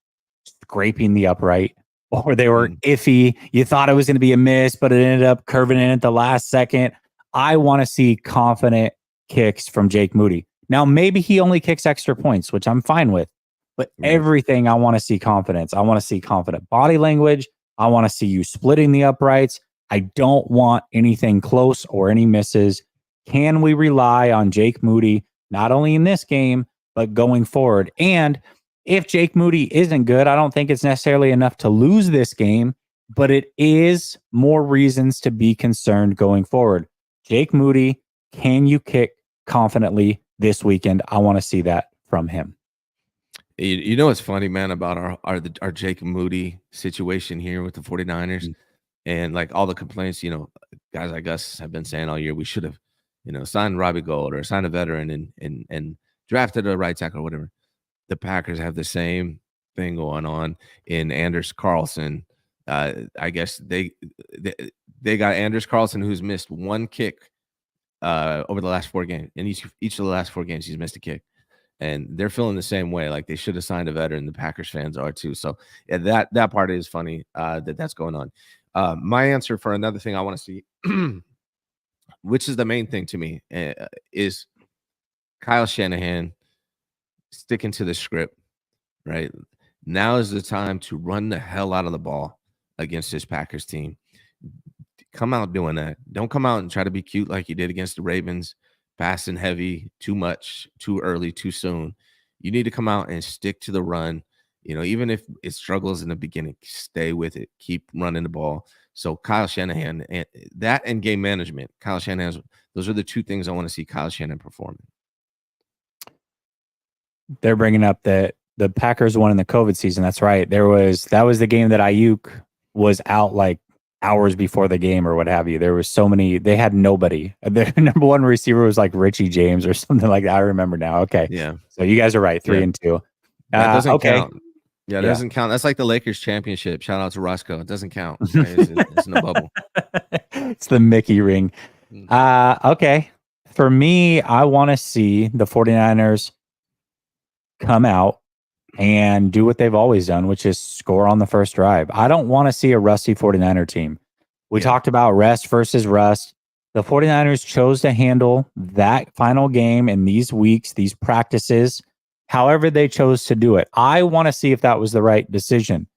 scraping the upright or they were iffy. You thought it was going to be a miss, but it ended up curving in at the last second. I want to see confident kicks from Jake Moody. Now, maybe he only kicks extra points, which I'm fine with, but everything I want to see confidence. I want to see confident body language. I want to see you splitting the uprights. I don't want anything close or any misses. Can we rely on Jake Moody, not only in this game, but going forward? And if Jake Moody isn't good, I don't think it's necessarily enough to lose this game, but it is more reasons to be concerned going forward. Jake Moody, can you kick confidently this weekend? I want to see that from him. You know what's funny, man, about our Jake Moody situation here with the 49ers and like all the complaints, guys like us have been saying all year, we should have, signed Robbie Gould or signed a veteran and drafted a right tackle or whatever. The Packers have the same thing going on in Anders Carlson. I guess they got Anders Carlson, who's missed one kick over the last 4 games. In each of the last 4 games, he's missed a kick. And they're feeling the same way. Like they should have signed a veteran. The Packers fans are too. So yeah, that part is funny that's going on. My answer for another thing I want to see, which is the main thing to me, is Kyle Shanahan sticking to the script, right? Now is the time to run the hell out of the ball against this Packers team. Come out doing that. Don't come out and try to be cute like you did against the Ravens, passing heavy, too much, too early, too soon. You need to come out and stick to the run. Even if it struggles in the beginning, stay with it. Keep running the ball. So Kyle Shanahan, and game management, Kyle Shanahan, those are the 2 things I want to see Kyle Shanahan performing. They're bringing up that the Packers won in the COVID season. That's right. That was the game that Ayuk was out like hours before the game or what have you. There was so many. They had nobody. Their number one receiver was like Richie James or something like that. I remember now. Okay. Yeah. So you guys are right. 3-2. That doesn't okay. count. Yeah, it doesn't count. That's like the Lakers championship. Shout out to Roscoe. It doesn't count. Right? It's in a bubble. It's the Mickey ring. Okay. For me, I want to see the 49ers come out and do what they've always done, which is score on the first drive. I don't want to see a rusty 49er team. We talked about rest versus rust. The 49ers chose to handle that final game in these weeks, these practices, however they chose to do it. I want to see if that was the right decision.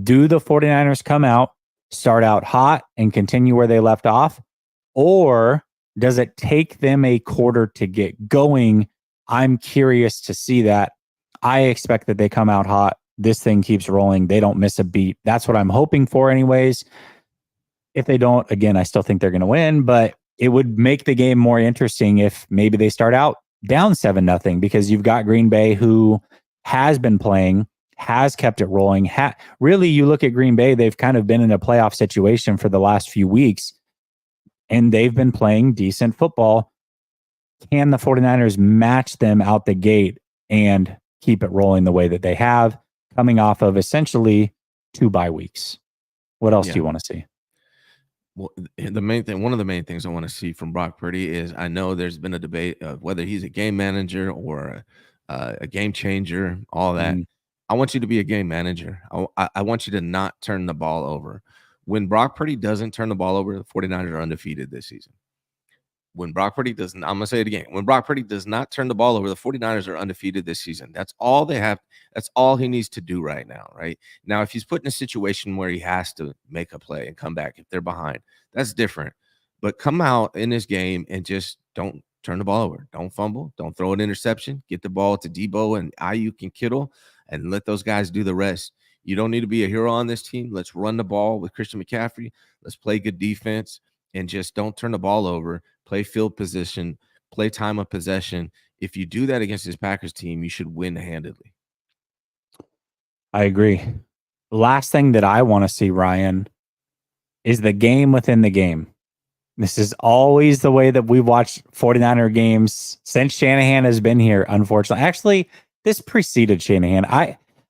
Do the 49ers come out, start out hot, and continue where they left off? Or does it take them a quarter to get going? I'm curious to see that. I expect that they come out hot. This thing keeps rolling. They don't miss a beat. That's what I'm hoping for anyways. If they don't, again, I still think they're going to win, but it would make the game more interesting if maybe they start out down 7-0 because you've got Green Bay who has been playing, has kept it rolling. Really, you look at Green Bay, they've kind of been in a playoff situation for the last few weeks, and they've been playing decent football. Can the 49ers match them out the gate and keep it rolling the way that they have, coming off of essentially 2 bye weeks? What else do you want to see? Well, one of the main things I want to see from Brock Purdy is, I know there's been a debate of whether he's a game manager or a game changer, all that. I want you to be a game manager. I want you to not turn the ball over. When Brock Purdy doesn't turn the ball over, the 49ers are undefeated this season. When Brock Purdy doesn't, I'm going to say it again. When Brock Purdy does not turn the ball over, the 49ers are undefeated this season. That's all they have. That's all he needs to do right now, right? Now, if he's put in a situation where he has to make a play and come back if they're behind, that's different. But come out in this game and just don't turn the ball over. Don't fumble. Don't throw an interception. Get the ball to Debo and Ayuk and Kittle and let those guys do the rest. You don't need to be a hero on this team. Let's run the ball with Christian McCaffrey. Let's play good defense and just don't turn the ball over. Play field position, play time of possession. If you do that against this Packers team, you should win handedly. I agree. Last thing that I want to see, Ryan, is the game within the game. This is always the way that we've watched 49er games since Shanahan has been here, unfortunately. Actually, this preceded Shanahan.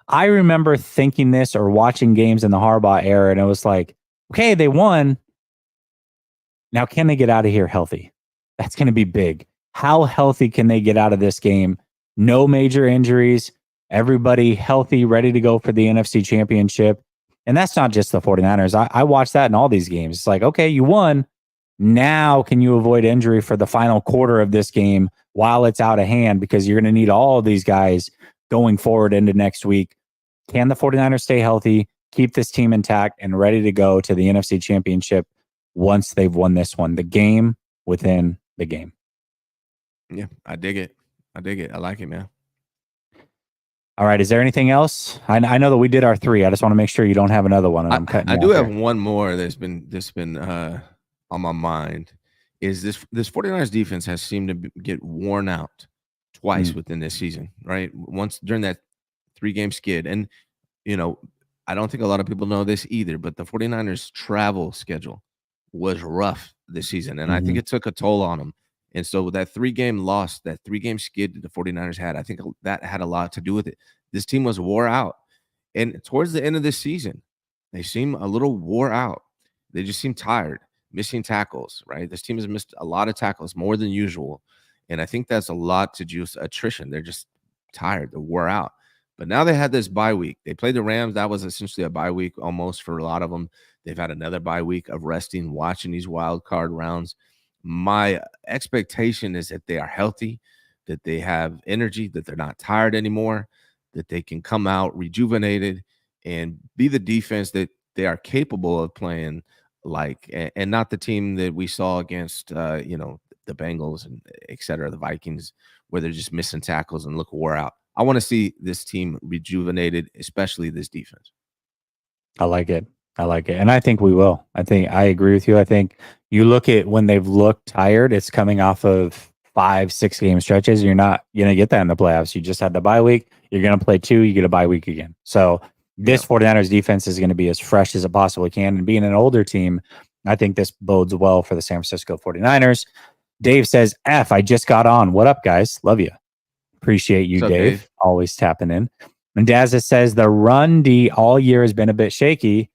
I remember thinking this or watching games in the Harbaugh era, and it was like, okay, they won. Now, can they get out of here healthy? That's going to be big. How healthy can they get out of this game? No major injuries, everybody healthy, ready to go for the NFC Championship. And that's not just the 49ers. I watched that in all these games. It's like, okay, you won. Now, can you avoid injury for the final quarter of this game while it's out of hand? Because you're going to need all of these guys going forward into next week. Can the 49ers stay healthy, keep this team intact, and ready to go to the NFC Championship once they've won this one? The game within the game. Yeah, I dig it. I like it, man. All right. Is there anything else? I know that we did our 3. I just want to make sure you don't have another one. And I'm cutting. I do have one more that's been on my mind. Is this 49ers defense has seemed to get worn out twice within this season, right? Once during that 3-game skid. And, I don't think a lot of people know this either, but the 49ers travel schedule was rough this season. And I think it took a toll on them. And so that 3-game loss, that 3-game skid that the 49ers had, I think that had a lot to do with it. This team was wore out. And towards the end of this season, they seem a little wore out. They just seem tired, missing tackles, right? This team has missed a lot of tackles, more than usual. And I think that's a lot to just attrition. They're just tired. They're wore out. But now they had this bye week. They played the Rams. That was essentially a bye week almost for a lot of them. They've had another bye week of resting, watching these wild card rounds. My expectation is that they are healthy, that they have energy, that they're not tired anymore, that they can come out rejuvenated and be the defense that they are capable of playing like, and not the team that we saw against, the Bengals and et cetera, the Vikings, where they're just missing tackles and look wore out. I want to see this team rejuvenated, especially this defense. I like it. And I think we will. I agree with you. I think you look at when they've looked tired, it's coming off of 5-6 game stretches. You're not going to get that in the playoffs. You just had the bye week. You're going to play 2. You get a bye week again. So this 49ers defense is going to be as fresh as it possibly can. And being an older team, I think this bodes well for the San Francisco 49ers. Dave says, I just got on. What up, guys? Love you. Appreciate you, Dave. Always tapping in. And Dazza says the run D all year has been a bit shaky.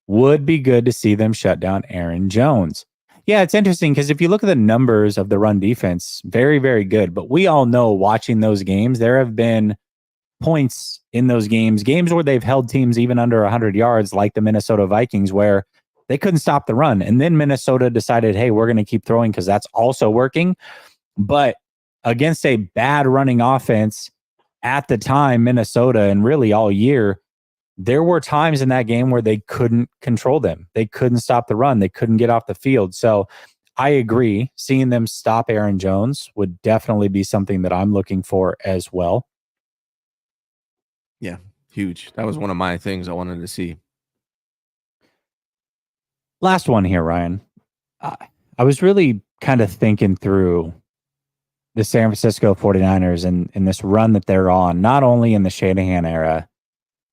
Would be good to see them shut down Aaron Jones. Yeah, it's interesting because if you look at the numbers of the run defense, very, very good. But we all know watching those games, there have been points in those games where they've held teams even under 100 yards, like the Minnesota Vikings, where they couldn't stop the run. And then Minnesota decided, hey, we're going to keep throwing because that's also working. But against a bad running offense at the time, Minnesota, and really all year, there were times in that game where they couldn't control them. They couldn't stop the run. They couldn't get off the field. So I agree. Seeing them stop Aaron Jones would definitely be something that I'm looking for as well. Yeah, huge. That was one of my things I wanted to see. Last one here, Ryan. I was really kind of thinking through the San Francisco 49ers and this run that they're on, not only in the Shanahan era,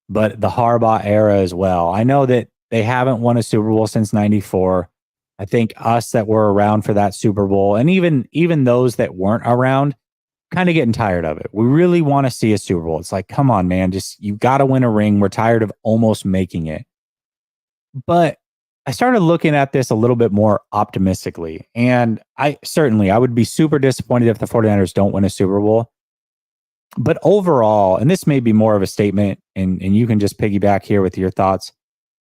but the Harbaugh era as well. I know that they haven't won a Super Bowl since 94. I think us that were around for that Super Bowl, and even those that weren't around, kind of getting tired of it. We really want to see a Super Bowl. It's like, come on, man, just you got to win a ring. We're tired of almost making it. But I started looking at this a little bit more optimistically. And I would be super disappointed if the 49ers don't win a Super Bowl. But overall, and this may be more of a statement, and you can just piggyback here with your thoughts.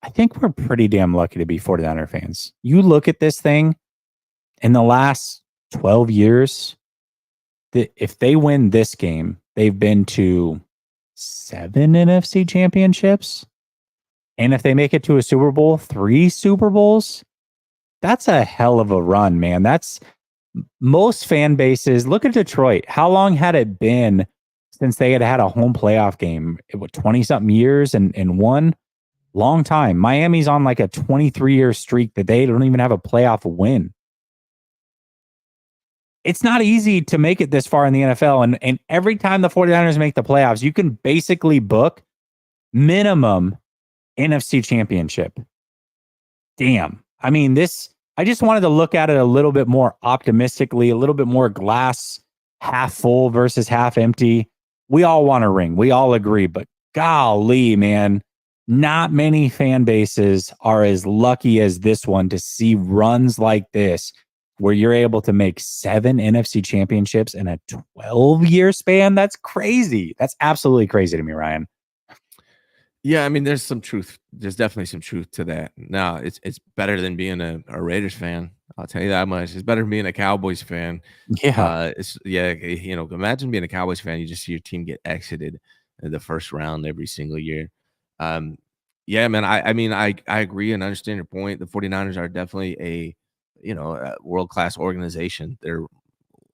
I think we're pretty damn lucky to be 49er fans. You look at this thing in the last 12 years, if they win this game, they've been to 7 NFC championships. And if they make it to a Super Bowl, 3 Super Bowls, that's a hell of a run, man. That's most fan bases. Look at Detroit. How long had it been since they had a home playoff game? 20-something years and won? Long time. Miami's on like a 23-year streak that they don't even have a playoff win. It's not easy to make it this far in the NFL. And every time the 49ers make the playoffs, you can basically book minimum NFC championship. Damn. I mean, I just wanted to look at it a little bit more optimistically, a little bit more glass half full versus half empty. We all want a ring. We all agree, but golly, man, not many fan bases are as lucky as this one to see runs like this where you're able to make 7 NFC championships in a 12-year span. That's crazy. That's absolutely crazy to me, Ryan. Yeah, I mean, there's some truth. There's definitely some truth to that. Now, it's better than being a Raiders fan. I'll tell you that much. It's better than being a Cowboys fan. Yeah. Imagine being a Cowboys fan. You just see your team get exited in the first round every single year. Um, yeah, man. I agree and understand your point. The 49ers are definitely a world-class organization. They're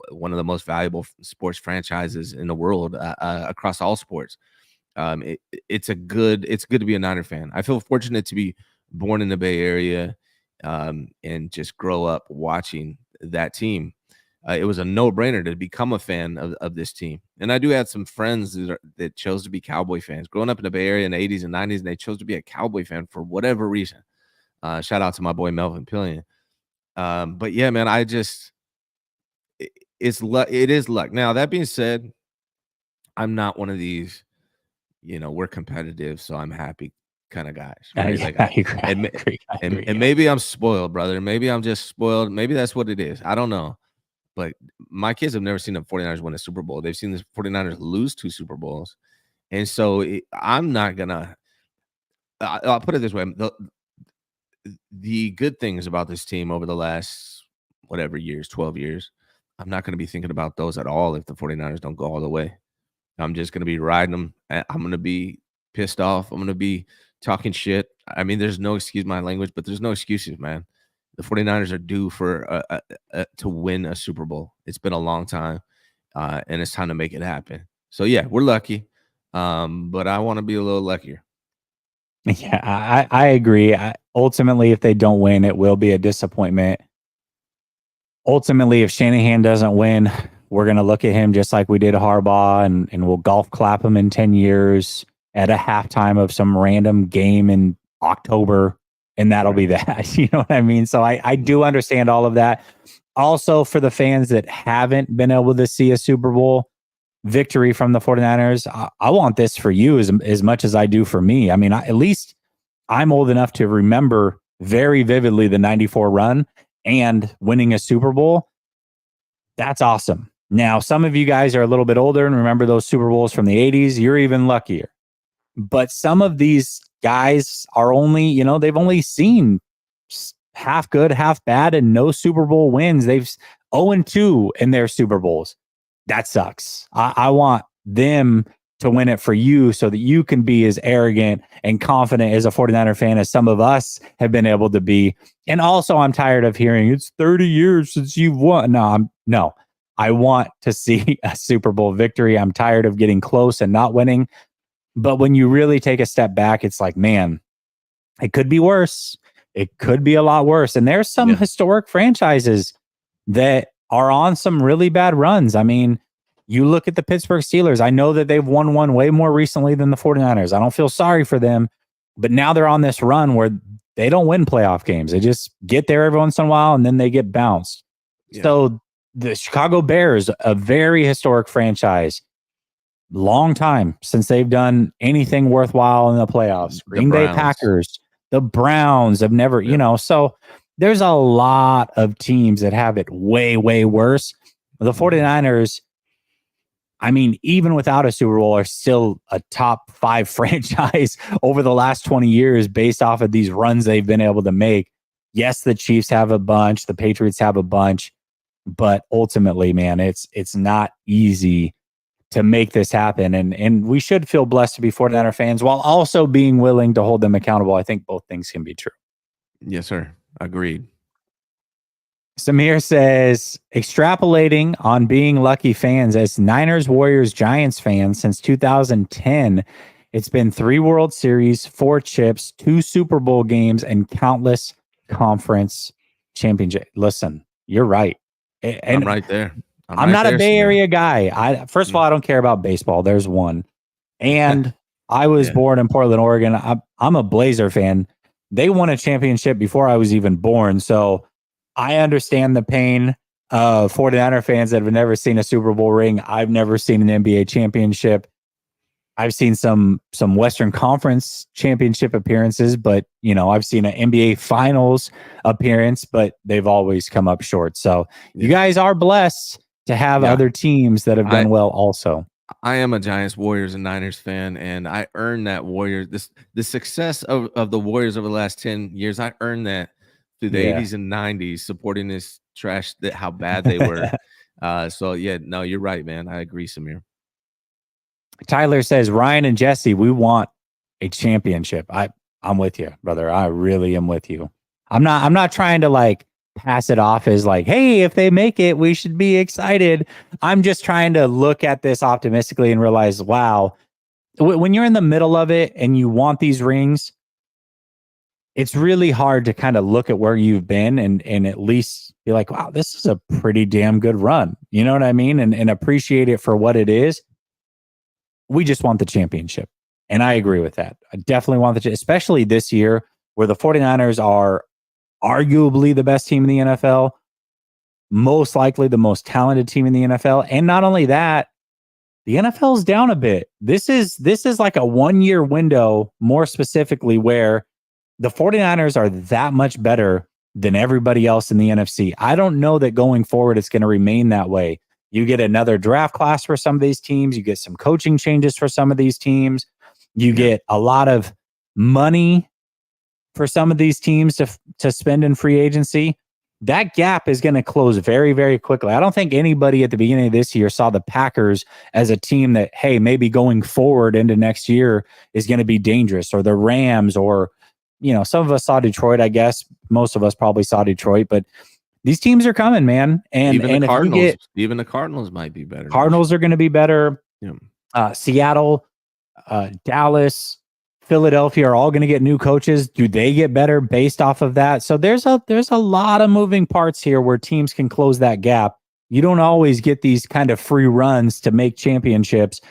one of the most valuable sports franchises in the world across all sports. It's good to be a Niner fan. I feel fortunate to be born in the Bay Area and just grow up watching that team. It was a no-brainer to become a fan of this team. And I do have some friends that chose to be Cowboy fans. Growing up in the Bay Area in the 80s and 90s, and they chose to be a Cowboy fan for whatever reason. Shout out to my boy Melvin Pillion. But yeah, man, it is luck. Now, that being said, I'm not one of these we're competitive, so I'm happy kind of guys, right? I agree. And maybe I'm spoiled, brother. Maybe I'm just spoiled. Maybe that's what it is. I don't know. But my kids have never seen the 49ers win a Super Bowl. They've seen the 49ers lose 2 Super Bowls. And so I'm not going to I'll put it this way. The good things about this team over the last whatever years, 12 years, I'm not going to be thinking about those at all if the 49ers don't go all the way. I'm just going to be riding them. I'm going to be pissed off. I'm going to be talking shit. I mean, there's no excuse my language, but there's no excuses, man. The 49ers are due for to win a Super Bowl. It's been a long time, and it's time to make it happen. So, yeah, we're lucky, but I want to be a little luckier. Yeah, I agree. Ultimately, if they don't win, it will be a disappointment. Ultimately, if Shanahan doesn't win, we're going to look at him just like we did Harbaugh, and we'll golf clap him in 10 years at a halftime of some random game in October, and that'll be that. You know what I mean? So I do understand all of that. Also, for the fans that haven't been able to see a Super Bowl victory from the 49ers, I want this for you as much as I do for me. I mean, at least I'm old enough to remember very vividly the 94 run and winning a Super Bowl. That's awesome. Now, some of you guys are a little bit older and remember those Super Bowls from the 80s. You're even luckier. But some of these guys are only, they've only seen half good, half bad, and no Super Bowl wins. They've 0-2 in their Super Bowls. That sucks. I want them to win it for you so that you can be as arrogant and confident as a 49er fan as some of us have been able to be. And also, I'm tired of hearing it's 30 years since you've won. No, I want to see a Super Bowl victory. I'm tired of getting close and not winning. But when you really take a step back, it's like, man, it could be worse. It could be a lot worse. And there's some historic franchises that are on some really bad runs. I mean, you look at the Pittsburgh Steelers. I know that they've won one way more recently than the 49ers. I don't feel sorry for them, but now they're on this run where they don't win playoff games. They just get there every once in a while and then they get bounced. Yeah. So the Chicago Bears, a very historic franchise, long time since they've done anything worthwhile in the playoffs. Green Bay Packers, the Browns have never, so there's a lot of teams that have it way, way worse. The 49ers, I mean, even without a Super Bowl, are still a top 5 franchise over the last 20 years based off of these runs they've been able to make. Yes, the Chiefs have a bunch, the Patriots have a bunch, but ultimately, man, it's not easy to make this happen. And we should feel blessed to be 49er fans while also being willing to hold them accountable. I think both things can be true. Yes, sir. Agreed. Samir says, extrapolating on being lucky fans as Niners, Warriors, Giants fans since 2010, it's been 3 World Series, 4 chips, 2 Super Bowl games, and countless conference championships. Listen, you're right. And I'm right there. I'm not a Bay Area guy. First of all, I don't care about baseball. There's one. And I was born in Portland, Oregon. I'm a Blazer fan. They won a championship before I was even born. So I understand the pain of 49er fans that have never seen a Super Bowl ring. I've never seen an NBA championship. I've seen some Western Conference championship appearances, but I've seen an NBA Finals appearance, but they've always come up short. So you guys are blessed to have other teams that have done well also. I am a Giants, Warriors, and Niners fan, and I earned that the success of the Warriors over the last 10 years. I earned that through the 80s and 90s, supporting this trash, that how bad they were. So yeah, no, you're right, man. I agree, Samir. Tyler says, Ryan and Jesse, we want a championship. I'm with you, brother. I really am with you. I'm not trying to like pass it off as like, hey, if they make it, we should be excited. I'm just trying to look at this optimistically and realize, wow, when you're in the middle of it and you want these rings, it's really hard to kind of look at where you've been and at least be like, wow, this is a pretty damn good run. You know what I mean? And appreciate it for what it is. We just want the championship. And I agree with that. I definitely want especially this year where the 49ers are arguably the best team in the NFL, most likely the most talented team in the NFL. And not only that, the NFL's down a bit. This is like a 1-year window, more specifically, where the 49ers are that much better than everybody else in the NFC. I don't know that going forward it's going to remain that way. You get another draft class for some of these teams. You get some coaching changes for some of these teams. You get a lot of money for some of these teams to spend in free agency. That gap is going to close very, very quickly. I don't think anybody at the beginning of this year saw the Packers as a team that, hey, maybe going forward into next year is going to be dangerous, or the Rams, or, some of us saw Detroit, I guess. Most of us probably saw Detroit, but these teams are coming, man. And even the Cardinals, even the Cardinals might be better. Cardinals are going to be better. Yeah. Seattle, Dallas, Philadelphia are all going to get new coaches. Do they get better based off of that? So there's a lot of moving parts here where teams can close that gap. You don't always get these kind of free runs to make championships.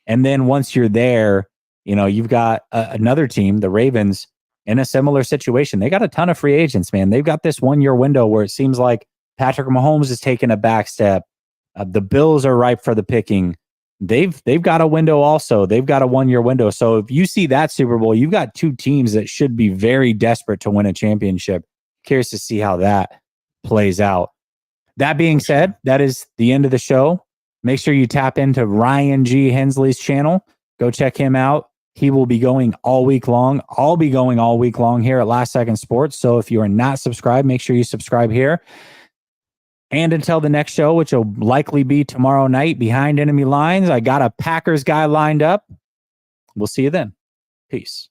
And then once you're there, you've got another team, the Ravens, in a similar situation. They got a ton of free agents, man. They've got this 1-year window where it seems like Patrick Mahomes is taking a back step. The Bills are ripe for the picking. They've got a window also. They've got a 1-year window. So if you see that Super Bowl, you've got two teams that should be very desperate to win a championship. Curious to see how that plays out. That being said, that is the end of the show. Make sure you tap into Ryan G. Hensley's channel. Go check him out. He will be going all week long. I'll be going all week long here at Last Second Sports. So if you are not subscribed, make sure you subscribe here. And until the next show, which will likely be tomorrow night, Behind Enemy Lines, I got a Packers guy lined up. We'll see you then. Peace.